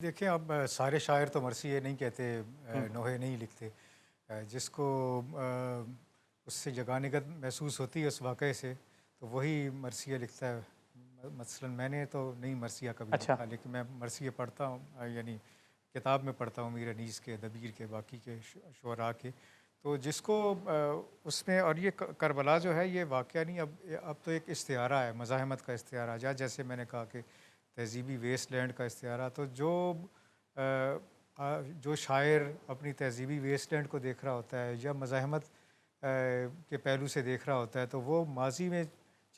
देखिए अब सारे शायर तो मरसी ये नहीं कहते, हुँ, नोहे नहीं लिखते। जिसको उससे जगानिगत महसूस होती है उस वाक़ये से, तो वही मरसिया लिखता है। मसलन मैंने तो नहीं मरसिया कभी अच्छा, लिखा, लेकिन मैं मरसिए पढ़ता हूँ, यानी किताब में पढ़ता हूँ मीर अनीस के, दबीर के, बाकी के शुअरा के। तो जिसको उसमें, और ये करबला जो है ये वाक़या नहीं, अब तो एक इस्तिआरा है, मज़ाहमत का इस्तिआरा। जैसे मैंने कहा कि तहज़ीबी वेस्टलैंड का इस्तिआरा, तो जो शायर अपनी तहज़ीबी वेस्टलैंड को देख रहा होता है या मज़ाहमत के पहलू से देख रहा होता है, तो वो माज़ी में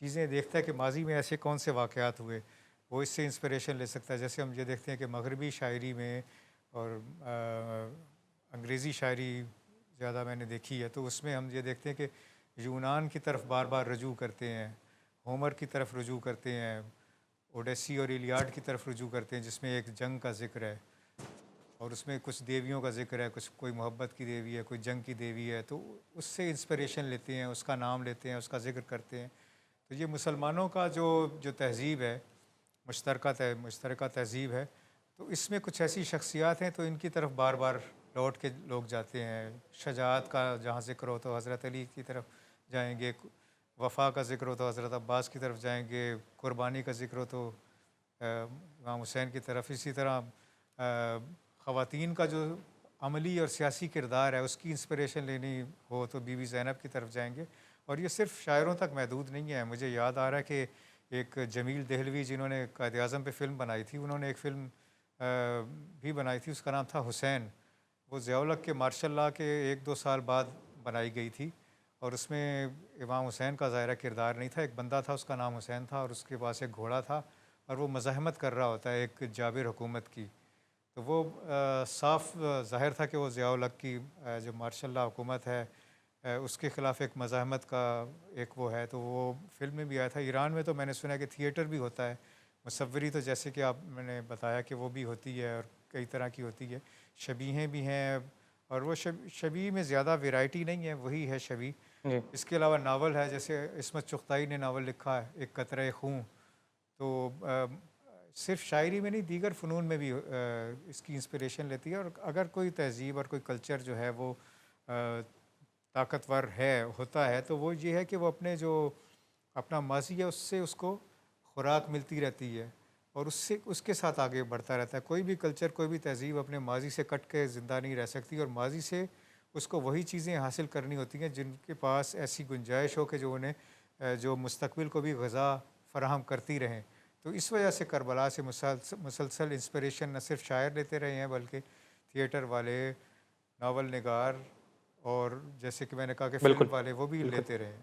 चीज़ें देखता है कि माज़ी में ऐसे कौन से वाक़यात हुए, वो इससे इंस्पिरेशन ले सकता है। जैसे हम ये देखते हैं कि मगरबी शायरी में और अंग्रेज़ी शायरी ज़्यादा मैंने देखी है, तो उसमें हम ये देखते हैं कि यूनान की तरफ बार बार रजू करते हैं, होमर की तरफ रजू करते हैं, ओडेसी और इलियाड की तरफ रुजू करते हैं, जिसमें एक जंग का ज़िक्र है और उसमें कुछ देवियों का ज़िक्र है, कुछ कोई मोहब्बत की देवी है, कोई जंग की देवी है, तो उससे इंस्पिरेशन लेते हैं, उसका नाम लेते हैं, उसका ज़िक्र करते हैं। तो ये मुसलमानों का जो जो तहज़ीब है, मुश्तरका तहज़ीब है, तो इसमें कुछ ऐसी शख्सियात हैं तो इनकी तरफ बार बार लौट के लोग जाते हैं। शजाअत का जहाँ ज़िक्र हो तो हज़रत अली की तरफ जाएंगे, वफ़ा का ज़िक्र हो तो हज़रत अब्बास की तरफ जाएंगे, कुर्बानी का ज़िक्र हो तो इमाम हुसैन की तरफ। इसी तरह ख़वातीन का जो अमली और सियासी किरदार है उसकी इंस्पिरेशन लेनी हो तो बीवी ज़ैनब की तरफ जाएंगे। और ये सिर्फ शायरों तक महदूद नहीं है। मुझे याद आ रहा है कि एक जमील देहलवी जिन्होंने कायद-ए-आज़म पे फ़िल्म बनाई थी, उन्होंने एक फ़िल्म भी बनाई थी, उसका नाम था हुसैन। वो ज़िया-उल-हक़ के मार्शल लॉ के 1-2 साल बाद बनाई गई थी और उसमें इमाम हुसैन का ज़ाहिरा किरदार नहीं था, एक बंदा था उसका नाम हुसैन था और उसके पास एक घोड़ा था और वो मज़ाहमत कर रहा होता है एक जाबिर हुकूमत की। तो वो साफ़ ज़ाहिर था कि वो ज़िया-उल-हक़ की जो मार्शल लॉ हुकूमत है, उसके ख़िलाफ़ एक मज़ाहमत का एक वो है, तो वो फ़िल्म में भी आया था। ईरान में तो मैंने सुना है कि थिएटर भी होता है। मुसव्विरी तो जैसे कि आप मैंने बताया कि वो भी होती है और कई तरह की होती है। शबीहें भी हैं और वो शबीह में ज़्यादा वैरायटी नहीं है, वही है शबीह। जी। इसके अलावा नावल है, जैसे इस्मत चुग़ताई ने नावल लिखा है एक कतरे खून। तो सिर्फ़ शायरी में नहीं, दीगर फ़नून में भी इसकी इंस्पिरेशन लेती है। और अगर कोई तहज़ीब और कोई कल्चर जो है वो ताकतवर होता है, तो वो ये है कि वो अपने जो अपना माज़ी है उससे उसको खुराक मिलती रहती है और उससे उसके साथ आगे बढ़ता रहता है। कोई भी कल्चर, कोई भी तहज़ीब अपने माज़ी से कट के ज़िंदा नहीं रह सकती और माज़ी से उसको वही चीज़ें हासिल करनी होती हैं जिनके पास ऐसी गुंजाइश हो कि जो उन्हें जो मुस्तक़बिल को भी ग़िज़ा फ़राहम करती रहें। तो इस वजह से करबला से मुसलसल इंस्पिरेशन न सिर्फ़ शायर लेते रहे हैं, बल्कि थिएटर वाले, नावल निगार और जैसे कि मैंने कहा कि फ़िल्म बिल्कुल, वाले, वो भी बिल्कुल। लेते रहे हैं।